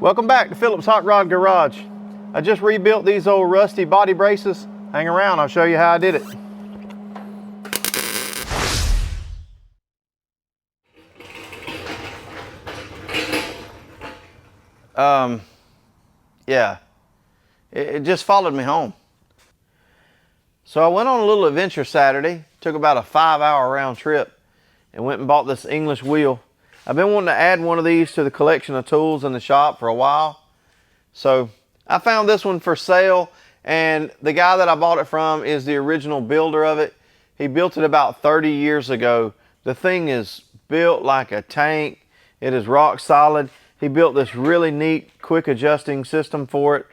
Welcome back to Phillips Hot Rod Garage. I just rebuilt these old rusty body braces. Hang around, I'll show you how I did it. Yeah, it just followed me home. So I went on a little adventure Saturday, took about a 5-hour round trip and went and bought this English wheel. I've been wanting to add one of these to the collection of tools in the shop for a while. So I found this one for sale, and the guy that I bought it from is the original builder of it. He built it about 30 years ago. The thing is built like a tank. It is rock solid. He built this really neat quick adjusting system for it,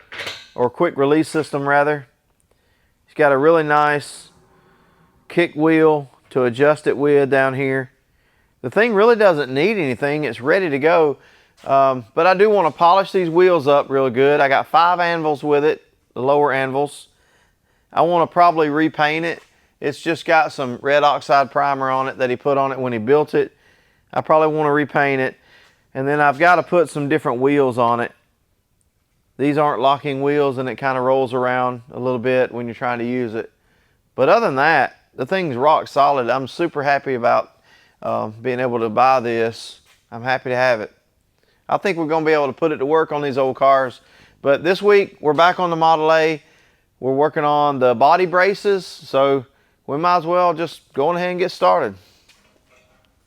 or quick release system rather. He's got a really nice kick wheel to adjust it with down here. The thing really doesn't need anything. It's ready to go. But I do want to polish these wheels up real good. I got 5 anvils with it, the lower anvils. I want to probably repaint it. It's just got some red oxide primer on it that he put on it when he built it. I probably want to repaint it. And then I've got to put some different wheels on it. These aren't locking wheels, and it kind of rolls around a little bit when you're trying to use it. But other than that, the thing's rock solid. I'm super happy about being able to buy this. I'm happy to have it. I think we're going to be able to put it to work on these old cars. But this week we're back on the Model A. We're working on the body braces, so we might as well just go ahead and get started.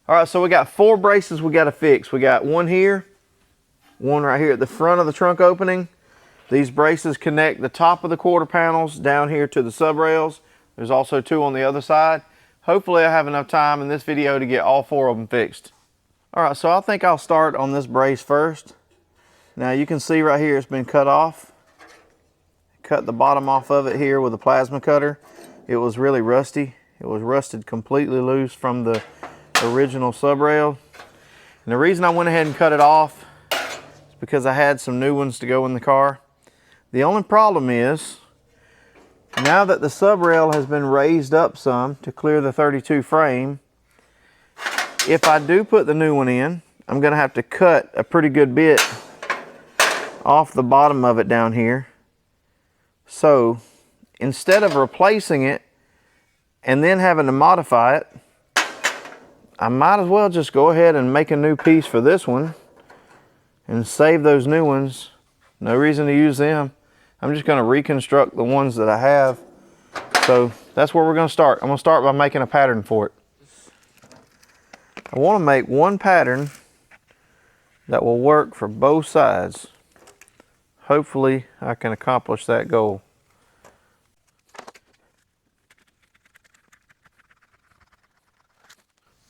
All right, so we got 4 braces we got to fix. We got one here, one right here at the front of the trunk opening. These braces connect the top of the quarter panels down here to the subrails. There's also 2 on the other side. Hopefully I have enough time in this video to get all 4 of them fixed. All right, so I think I'll start on this brace first. Now you can see right here it's been cut off. Cut the bottom off of it here with a plasma cutter. It was really rusty. It was rusted completely loose from the original subrail. And the reason I went ahead and cut it off is because I had some new ones to go in the car. The only problem is, now that the subrail has been raised up some to clear the 32 frame, if I do put the new one in, I'm going to have to cut a pretty good bit off the bottom of it down here. So instead of replacing it and then having to modify it, I might as well just go ahead and make a new piece for this one and save those new ones. No reason to use them. I'm just going to reconstruct the ones that I have. So that's where we're going to start. I'm going to start by making a pattern for it. I want to make one pattern that will work for both sides. Hopefully I can accomplish that goal.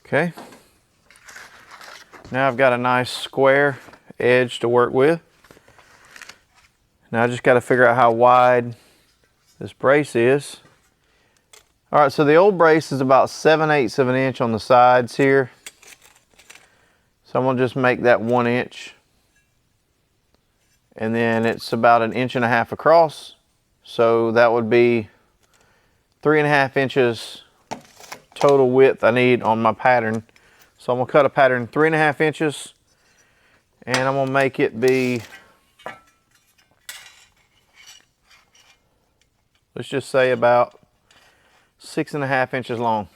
Okay. Now I've got a nice square edge to work with. Now I just got to figure out how wide this brace is. All right, so the old brace is about 7/8 of an inch on the sides here. So I'm going to just make that 1 inch. And then it's about 1.5 inches across. So that would be 3.5 inches total width I need on my pattern. So I'm going to cut a pattern 3.5 inches. And I'm going to make it be, let's just say about 6.5 inches long.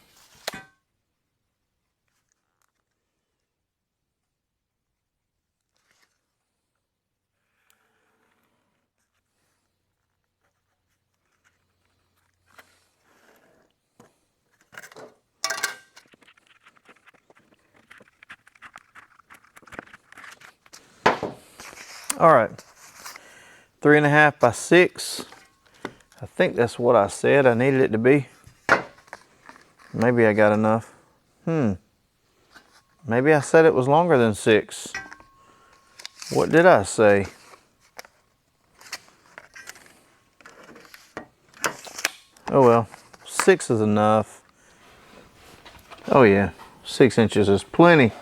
All right, 3.5 by 6. I think that's what I said I needed it to be. Maybe I got enough. Maybe I said it was longer than 6. What did I say? Oh well, 6 is enough. Oh yeah, 6 inches is plenty.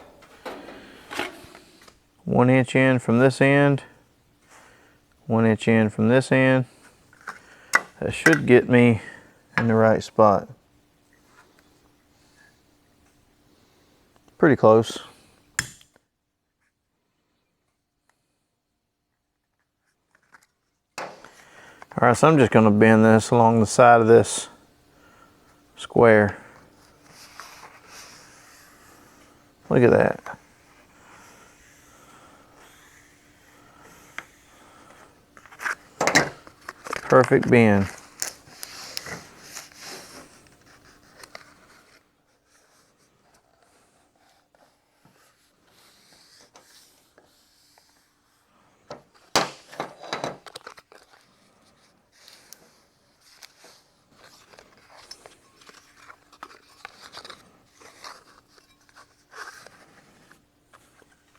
1 inch in from this end, 1 inch in from this end. That should get me in the right spot. Pretty close. All right, so I'm just going to bend this along the side of this square. Look at that. Perfect bend.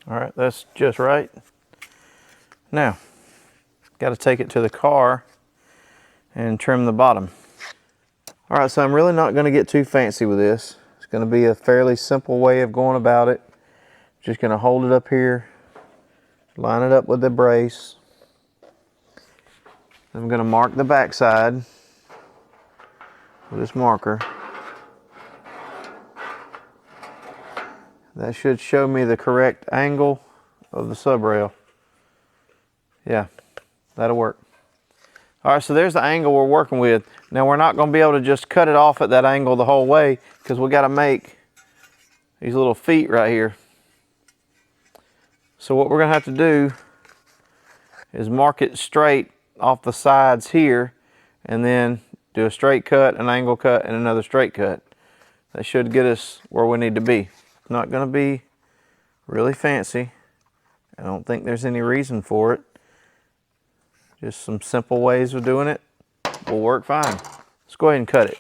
All right, that's just right. Now, got to take it to the car and trim the bottom. All right, so I'm really not going to get too fancy with this. It's going to be a fairly simple way of going about it. Just going to hold it up here, line it up with the brace. I'm going to mark the back side with this marker. That should show me the correct angle of the subrail. Yeah, that'll work. All right, so there's the angle we're working with. Now we're not going to be able to just cut it off at that angle the whole way because we got to make these little feet right here. So what we're going to have to do is mark it straight off the sides here and then do a straight cut, an angle cut, and another straight cut. That should get us where we need to be. It's not going to be really fancy. I don't think there's any reason for it. Just some simple ways of doing it will work fine. Let's go ahead and cut it.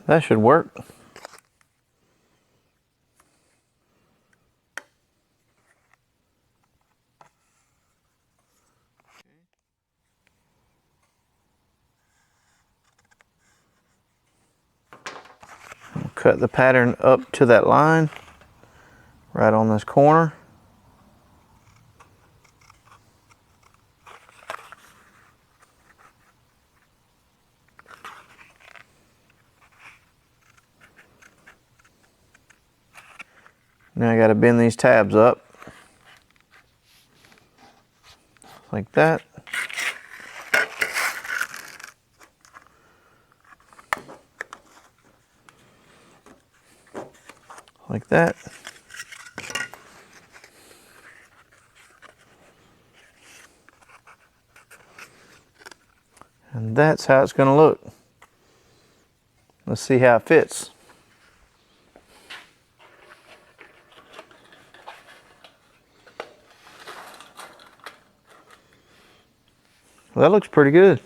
That should work. Cut the pattern up to that line, right on this corner. Now I got to bend these tabs up like that. Like that. And that's how it's going to look. Let's see how it fits. Well, that looks pretty good.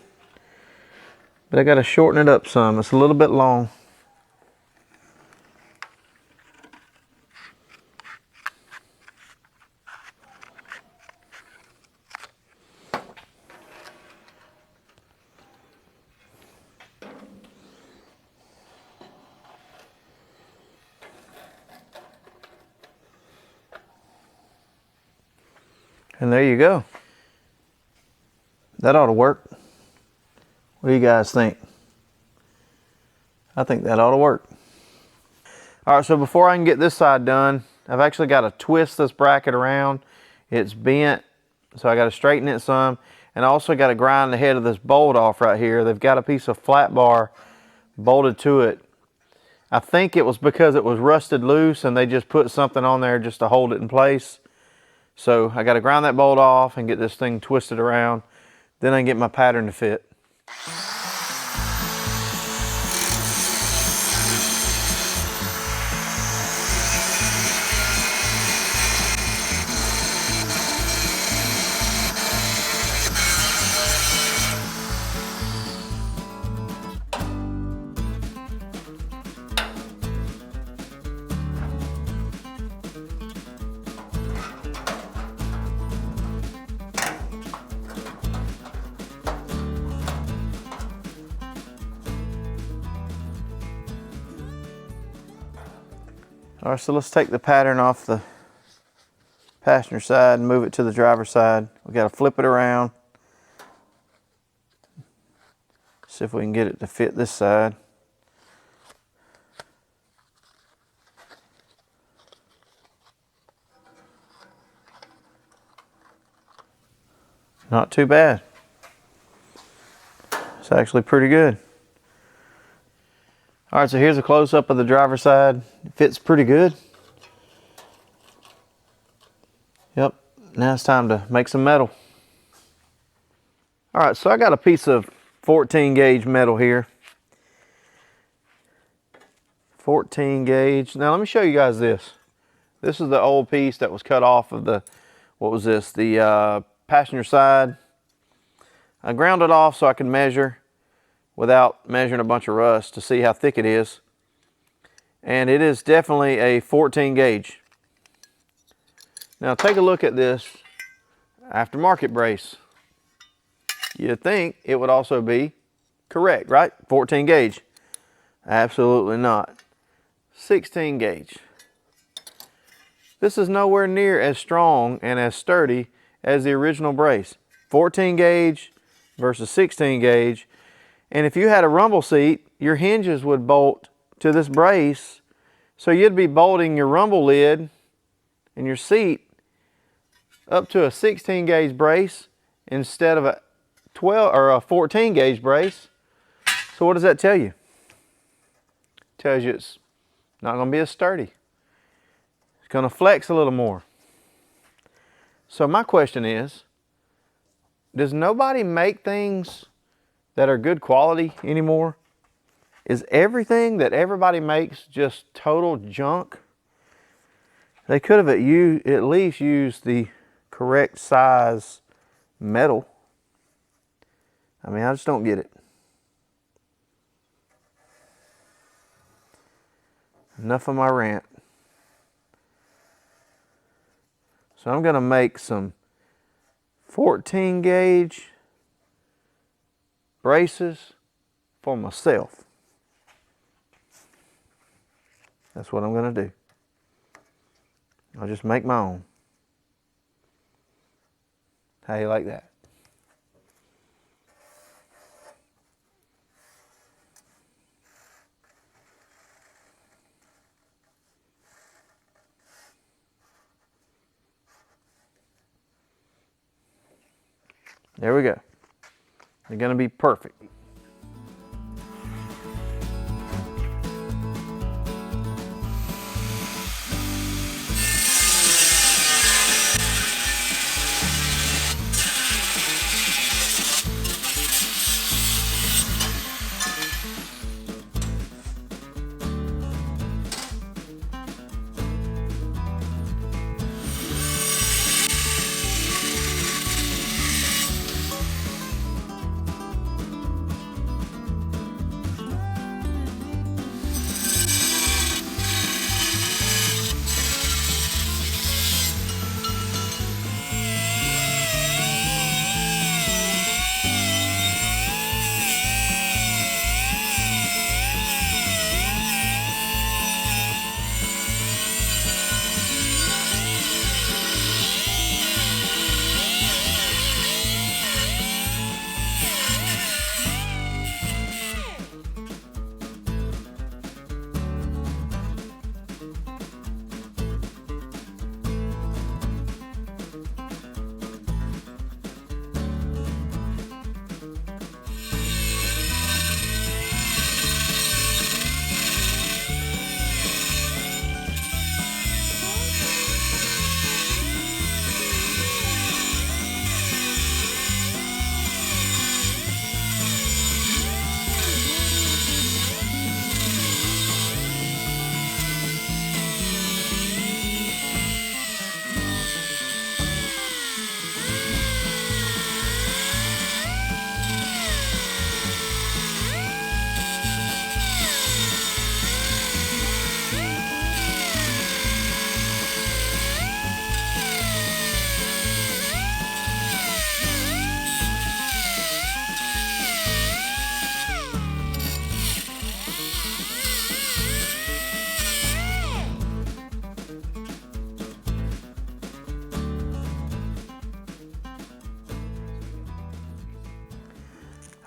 But I got to shorten it up some. It's a little bit long. And there you go. That ought to work. What do you guys think? I think that ought to work. All right, so before I can get this side done, I've actually got to twist this bracket around. It's bent, so I got to straighten it some. And I also got to grind the head of this bolt off right here. They've got a piece of flat bar bolted to it. I think it was because it was rusted loose and they just put something on there just to hold it in place. So I got to grind that bolt off and get this thing twisted around. Then I can get my pattern to fit. All right, so let's take the pattern off the passenger side and move it to the driver's side. We got to flip it around. See if we can get it to fit this side. Not too bad. It's actually pretty good. All right, so here's a close-up of the driver's side. It fits pretty good. Yep, now it's time to make some metal. All right, so I got a piece of 14 gauge metal here. 14 gauge. Now let me show you guys this. This is the old piece that was cut off of the, what was this? The passenger side. I ground it off so I could measure without measuring a bunch of rust to see how thick it is. And it is definitely a 14 gauge. Now take a look at this aftermarket brace. You'd think it would also be correct, right? 14 gauge. Absolutely not. 16 gauge. This is nowhere near as strong and as sturdy as the original brace. 14 gauge versus 16 gauge. And if you had a rumble seat, your hinges would bolt to this brace. So you'd be bolting your rumble lid and your seat up to a 16 gauge brace instead of a 12 or a 14 gauge brace. So what does that tell you? It tells you it's not going to be as sturdy. It's going to flex a little more. So my question is, does nobody make things that are good quality anymore? Is everything that everybody makes just total junk? They could have at least used the correct size metal. I mean, I just don't get it. Enough of my rant. So I'm going to make some 14 gauge braces for myself. That's what I'm going to do. I'll just make my own. How you like that? There we go. They're going to be perfect.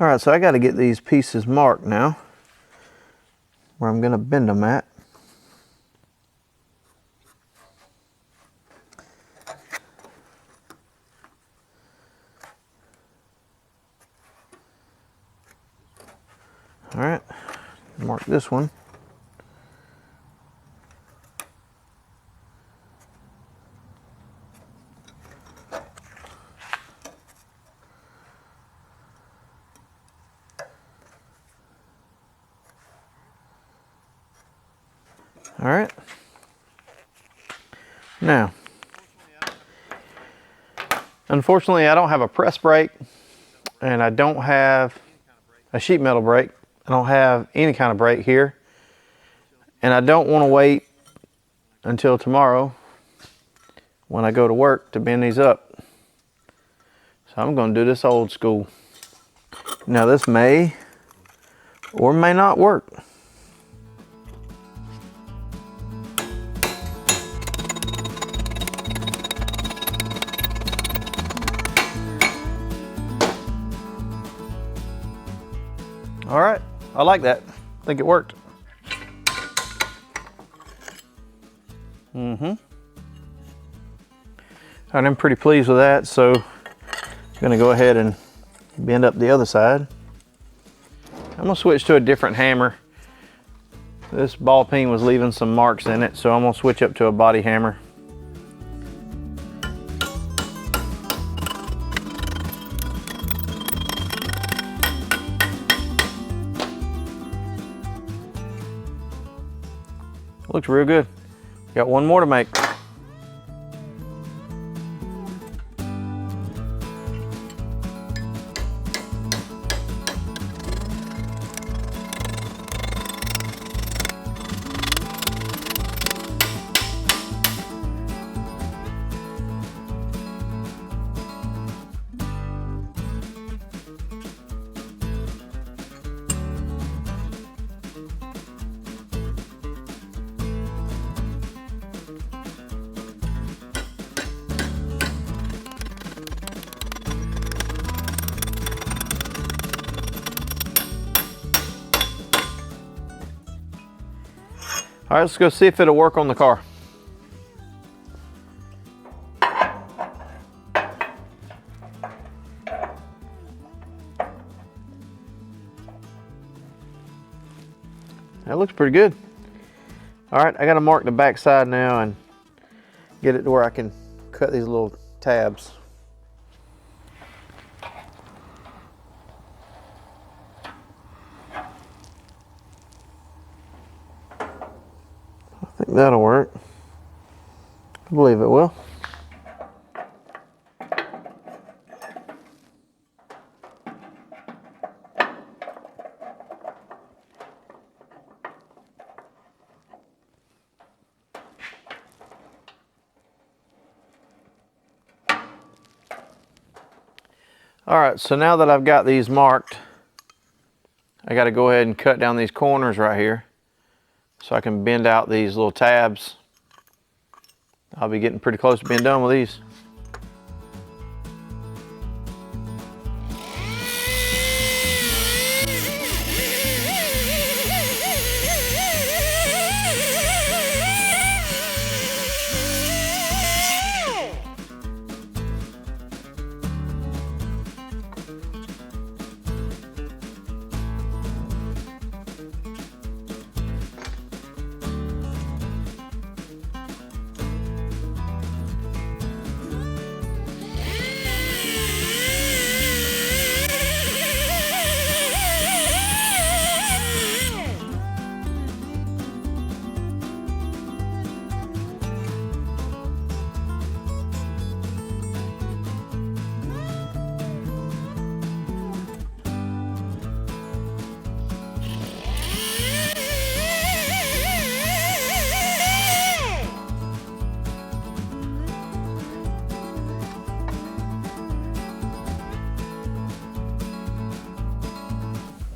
All right, so I got to get these pieces marked now, where I'm going to bend them at. All right, mark this one. All right. Now, unfortunately, I don't have a press brake, and I don't have a sheet metal brake. I don't have any kind of brake here, and I don't want to wait until tomorrow when I go to work to bend these up. So I'm going to do this old school. Now this may or may not work. All right, I like that. I think it worked. And I'm pretty pleased with that, so I'm gonna go ahead and bend up the other side. I'm gonna switch to a different hammer. This ball peen was leaving some marks in it, so I'm gonna switch up to a body hammer. Looks real good. Got one more to make. All right, let's go see if it'll work on the car. That looks pretty good. All right, I gotta mark the back side now and get it to where I can cut these little tabs. I think that'll work. I believe it will. All right, so now that I've got these marked, I got to go ahead and cut down these corners right here so I can bend out these little tabs. I'll be getting pretty close to being done with these.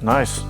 Nice.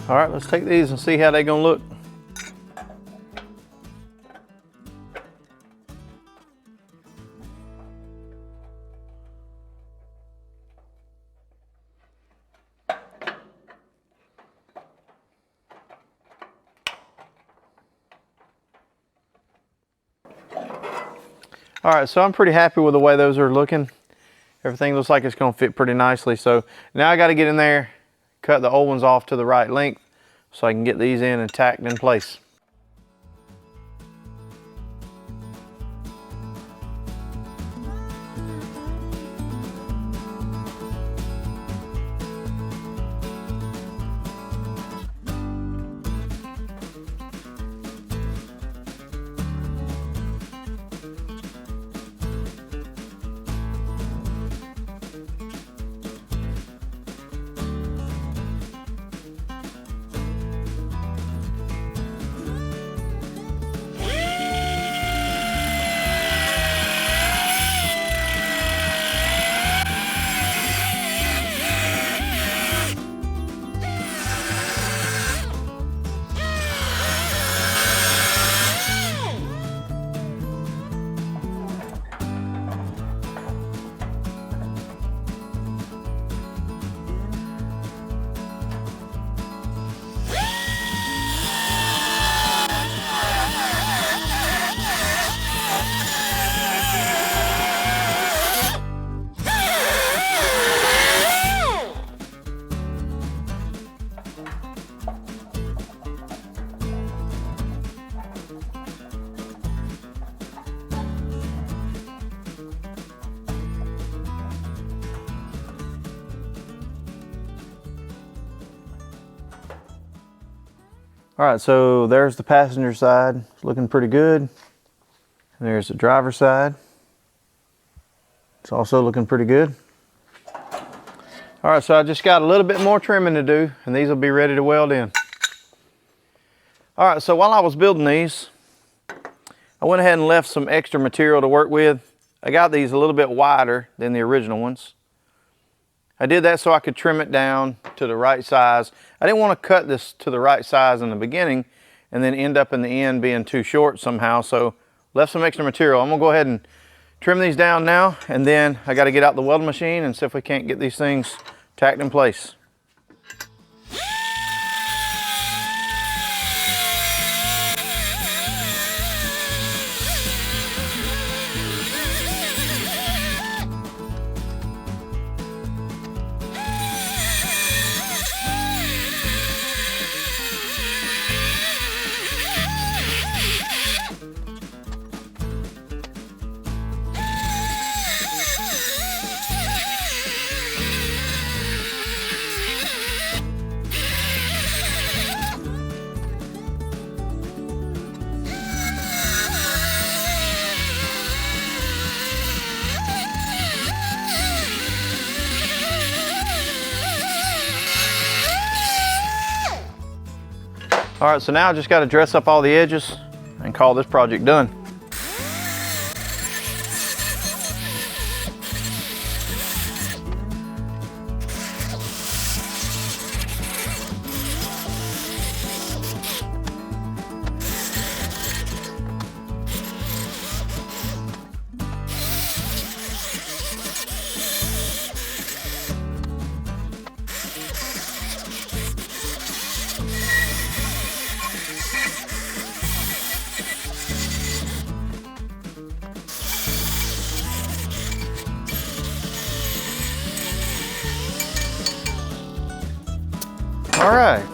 All right, let's take these and see how they're gonna look. All right, so I'm pretty happy with the way those are looking. Everything looks like it's gonna fit pretty nicely. So now I gotta get in there, cut the old ones off to the right length so I can get these in and tacked in place. All right, so there's the passenger side. It's looking pretty good. And there's the driver's side. It's also looking pretty good. All right, so I just got a little bit more trimming to do, and these will be ready to weld in. All right, so while I was building these, I went ahead and left some extra material to work with. I got these a little bit wider than the original ones. I did that so I could trim it down to the right size. I didn't want to cut this to the right size in the beginning and then end up in the end being too short somehow, so left some extra material. I'm gonna go ahead and trim these down now, and then I gotta get out the welding machine and see if we can't get these things tacked in place. All right, so now I just got to dress up all the edges and call this project done. All right.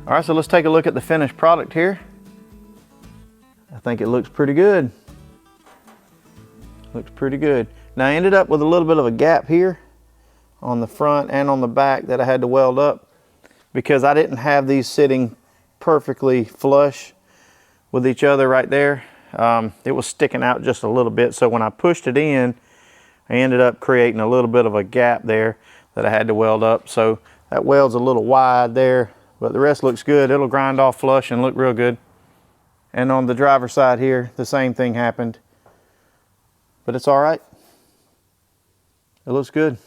All right, so let's take a look at the finished product here. I think it looks pretty good. Looks pretty good. Now I ended up with a little bit of a gap here on the front and on the back that I had to weld up because I didn't have these sitting perfectly flush with each other right there. It was sticking out just a little bit, so when I pushed it in, I ended up creating a little bit of a gap there that I had to weld up. So that weld's a little wide there, but the rest looks good. It'll grind off flush and look real good. And on the driver's side here, the same thing happened, but it's all right. It looks good.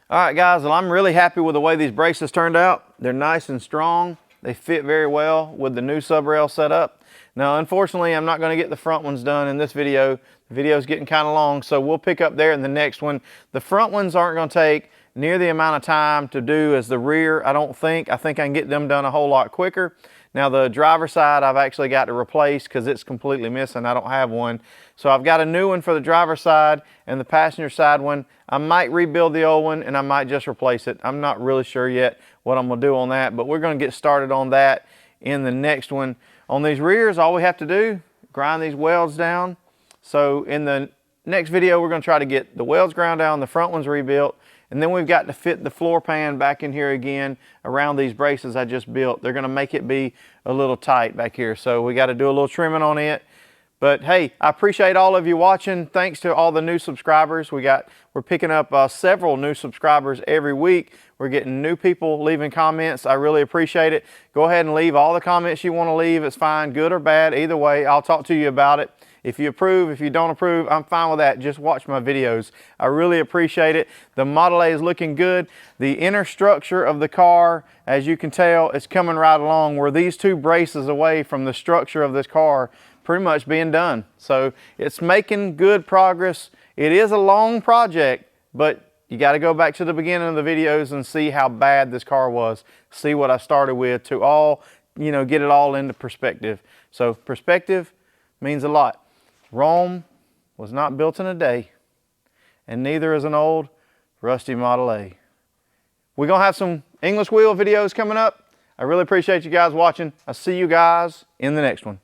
All right, guys, well, I'm really happy with the way these braces turned out. They're nice and strong. They fit very well with the new sub rail setup. Now, unfortunately, I'm not going to get the front ones done in this video. The video is getting kind of long, so we'll pick up there in the next one. The front ones aren't going to take near the amount of time to do as the rear, I don't think. I think I can get them done a whole lot quicker. Now, the driver's side, I've actually got to replace because it's completely missing. I don't have one. So I've got a new one for the driver's side, and the passenger side one, I might rebuild the old one and I might just replace it. I'm not really sure yet what I'm going to do on that, but we're going to get started on that in the next one. On these rears, all we have to do, grind these welds down. So in the next video, we're going to try to get the welds ground down, the front ones rebuilt, and then we've got to fit the floor pan back in here again around these braces I just built. They're going to make it be a little tight back here, so we got to do a little trimming on it. But hey, I appreciate all of you watching. Thanks to all the new subscribers. We're picking up several new subscribers every week. We're getting new people leaving comments. I really appreciate it. Go ahead and leave all the comments you want to leave. It's fine, good or bad. Either way, I'll talk to you about it. If you approve, if you don't approve, I'm fine with that. Just watch my videos. I really appreciate it. The Model A is looking good. The inner structure of the car, as you can tell, is coming right along. We're these two braces away from the structure of this car pretty much being done. So it's making good progress. It is a long project, but you got to go back to the beginning of the videos and see how bad this car was. See what I started with to all, get it all into perspective. So perspective means a lot. Rome was not built in a day, and neither is an old rusty Model A. We're going to have some English wheel videos coming up. I really appreciate you guys watching. I'll see you guys in the next one.